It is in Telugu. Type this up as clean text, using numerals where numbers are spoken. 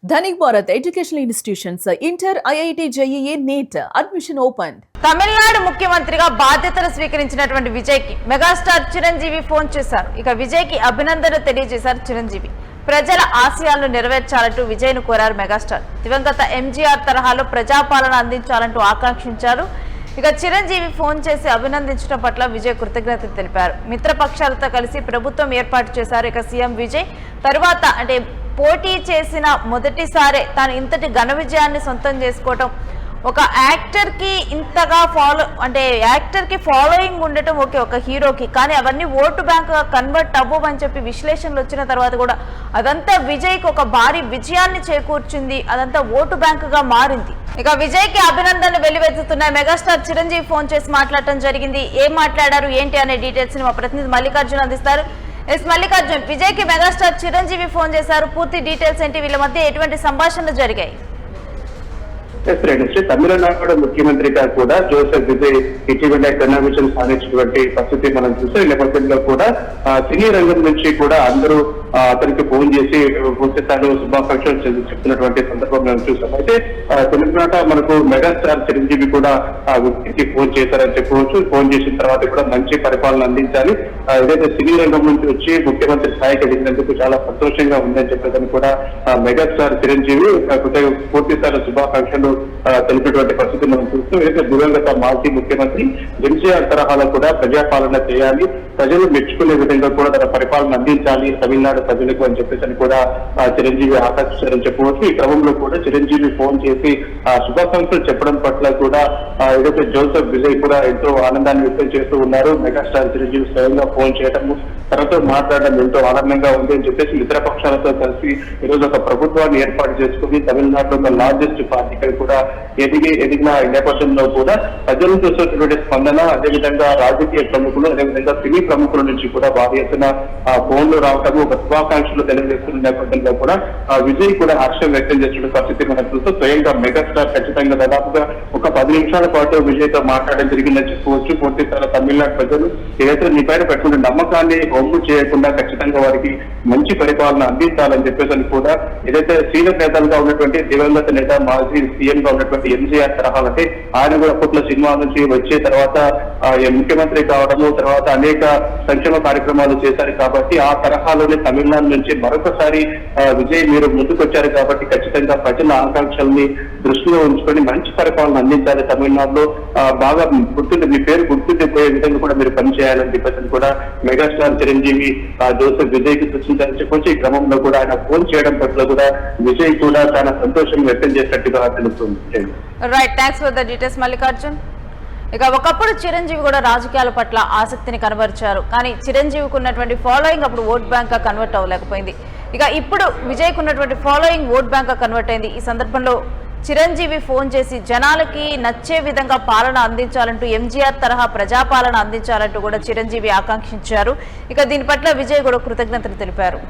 Dhanik Bharat educational institutions inter IIT JEE NEET admission open. Tamil Nadu ముఖ్యమంత్రిగా బాధ్యతలు స్వీకరించినటువంటి విజయ్ కి మెగాస్టార్ చిరంజీవి ఫోన్ చేశారు. ఇక విజయ్ కి అభినందనలు తెలియజేశారు చిరంజీవి. ప్రజల ఆశయాలను నెరవేర్చాలంటూ విజయ్ ను కోరారు మెగాస్టార్. దివంగత ఎంజీఆర్ తరహాలో ప్రజాపాలన అందించాలంటూ ఆకాంక్షించారు. ఇక చిరంజీవి ఫోన్ చేసి అభినందించడం పట్ల విజయ్ కృతజ్ఞతలు తెలిపారు. మిత్రపక్షాలతో కలిసి ప్రభుత్వం ఏర్పాటు చేశారు. ఇక సీఎం విజయ్ తరువాత పోటీ చేసిన మొదటిసారే తాను ఇంతటి ఘన విజయాన్ని సొంతం చేసుకోవటం, ఒక యాక్టర్ కి ఇంతగా యాక్టర్ కి ఫాలోయింగ్ ఉండటం ఓకే, ఒక హీరోకి, కానీ అవన్నీ ఓటు బ్యాంక్ గా కన్వర్ట్ అవ్వమని చెప్పి విశ్లేషణలు వచ్చిన తర్వాత కూడా అదంతా విజయ్ కి ఒక భారీ విజయాన్ని చేకూర్చింది, అదంతా ఓటు బ్యాంక్ గా మారింది. ఇక విజయ్ కి అభినందనలు వెల్లువెత్తుతున్నాయి. మెగాస్టార్ చిరంజీవి ఫోన్ చేసి మాట్లాడటం జరిగింది. ఏం మాట్లాడారు ఏంటి అనే డీటెయిల్స్ ని మా ప్రతినిధి మల్లికార్జున్ అందిస్తారు. మల్లికార్జున్, విజయ్ కి మెగాస్టార్ చిరంజీవి ఫోన్ చేశారు. పూర్తి డీటెయిల్స్ ఏంటి, వీళ్ళ మధ్య ఎటువంటి సంభాషణలు జరిగాయి? తమిళనాడు ముఖ్యమంత్రిగా కూడా జోసెఫ్ విజయ్ ఇటీవల కన్వెన్షన్ సాధించినటువంటి పరిస్థితి మనం చూస్తే, ఈ నేపథ్యంలో కూడా సినీ రంగం నుంచి కూడా అందరూ అతనికి ఫోన్ చేసి పూర్తిస్థాయిలో శుభాకాంక్షలు చెప్తున్నటువంటి సందర్భం మనం చూసాం. అయితే తెలంగాణ మనకు మెగాస్టార్ చిరంజీవి కూడా ఆ వ్యక్తికి ఫోన్ చేశారని చెప్పవచ్చు. ఫోన్ చేసిన తర్వాత కూడా మంచి పరిపాలన అందించాలి, ఏదైతే సినీ రంగం నుంచి వచ్చి ముఖ్యమంత్రి స్థాయికి ఎదిగినందుకు చాలా సంతోషంగా ఉందని చెప్పేదని కూడా మెగాస్టార్ చిరంజీవి పూర్తి స్థాయిలో శుభాకాంక్షలు తెలిపినటువంటి పరిస్థితి మనం చూస్తూ, ఏదైతే దివంగత మాజీ ముఖ్యమంత్రి ఎంజీఆర్ తరహాలో కూడా ప్రజాపాలన చేయాలి, ప్రజలు మెచ్చుకునే విధంగా కూడా తన పరిపాలన అందించాలి తమిళనాడు ప్రజలకు అని చెప్పేసి కూడా చిరంజీవి ఆకాంక్షించారని చెప్పవచ్చు. ఈ క్రమంలో కూడా చిరంజీవి ఫోన్ చేసి శుభాకాంక్షలు చెప్పడం పట్ల కూడా ఏదైతే జోసెఫ్ విజయ్ కూడా ఎంతో ఆనందాన్ని వ్యక్తం చేస్తూ ఉన్నారు. మెగాస్టార్ చిరంజీవి స్వయంగా ఫోన్ చేయడం, తనతో మాట్లాడడం ఎంతో ఆనందంగా ఉంది అని చెప్పేసి మిత్రపక్షాలతో కలిసి ఈరోజు ఒక ప్రభుత్వాన్ని ఏర్పాటు చేసుకుని తమిళనాడులో ఒక లార్జెస్ట్ పార్టీగా కూడా ఎదిగిన నేపథ్యంలో కూడా ప్రజలు చూస్తున్నటువంటి స్పందన, అదేవిధంగా రాజకీయ ప్రముఖులు, అదేవిధంగా సినీ ప్రముఖుల నుంచి కూడా భారీ ఎత్తున ఫోన్లు రావటము, ఒక శుభాకాంక్షలు తెలియజేస్తున్న నేపథ్యంలో కూడా విజయ్ కూడా హర్షం వ్యక్తం చేస్తున్న పరిస్థితి మనం చూస్తూ, స్వయంగా మెగాస్టార్ ఖచ్చితంగా దాదాపుగా ఒక 10 నిమిషాల పాటు విజయ్ తో మాట్లాడడం జరిగిందని చెప్పుకోవచ్చు. పూర్తి స్థాయిలో తమిళనాడు ప్రజలు ఏదైతే నీ పైన పెట్టుకున్న నమ్మకాన్ని ఒమ్ము చేయకుండా ఖచ్చితంగా వారికి మంచి పరిపాలన అందించాలని చెప్పేసి కూడా, ఏదైతే సీనియర్ నేతలుగా ఉన్నటువంటి దివంగత నేత మాజీ సీఎం గా ఉన్నటువంటి ఎంజీఆర్ తరహా, అంటే ఆయన కూడా అప్పట్లో సినిమా నుంచి వచ్చే తర్వాత ముఖ్యమంత్రి కావడము, తర్వాత అనేక సంక్షేమ కార్యక్రమాలు చేశారు కాబట్టి ఆ తరహాలోనే తమిళనాడు నుంచి మరొకసారి విజయ్ మీరు ముందుకొచ్చారు కాబట్టి ఖచ్చితంగా ప్రజల ఆకాంక్షల్ని దృష్టిలో ఉంచుకొని మంచి పరిపాలన అందించాలి, తమిళనాడులో బాగా మీ పేరు గుర్తుండిపోయే విధంగా కూడా మీరు పనిచేయాలని చెప్పేసి కూడా మెగాస్టార్ చిరంజీవి జోసెఫ్ విజయ్ కి సూచించారని చెప్పొచ్చు. ఈ క్రమంలో కూడా ఆయన ఫోన్ చేయడం పట్ల కూడా విజయ్ కూడా చాలా సంతోషం వ్యక్తం చేసినట్టుగా తెలుస్తుంది. Right, thanks for the details Mallikarjun. ఇక ఒకప్పుడు చిరంజీవి కూడా రాజకీయాల పట్ల ఆసక్తిని కనబరిచారు, కానీ చిరంజీవికి ఉన్నటువంటి ఫాలోయింగ్ అప్పుడు ఓట్ బ్యాంక్ గా కన్వర్ట్ అవ్వలేకపోయింది. ఇక ఇప్పుడు విజయ్కి ఉన్నటువంటి ఫాలోయింగ్ ఓట్ బ్యాంక్ గా కన్వర్ట్ అయింది. ఈ సందర్భంలో చిరంజీవి ఫోన్ చేసి జనాలకి నచ్చే విధంగా పాలన అందించాలంటూ, ఎంజీఆర్ తరహా ప్రజాపాలన అందించాలంటూ కూడా చిరంజీవి ఆకాంక్షించారు. ఇక దీని పట్ల విజయ్ కూడా కృతజ్ఞతలు తెలిపారు.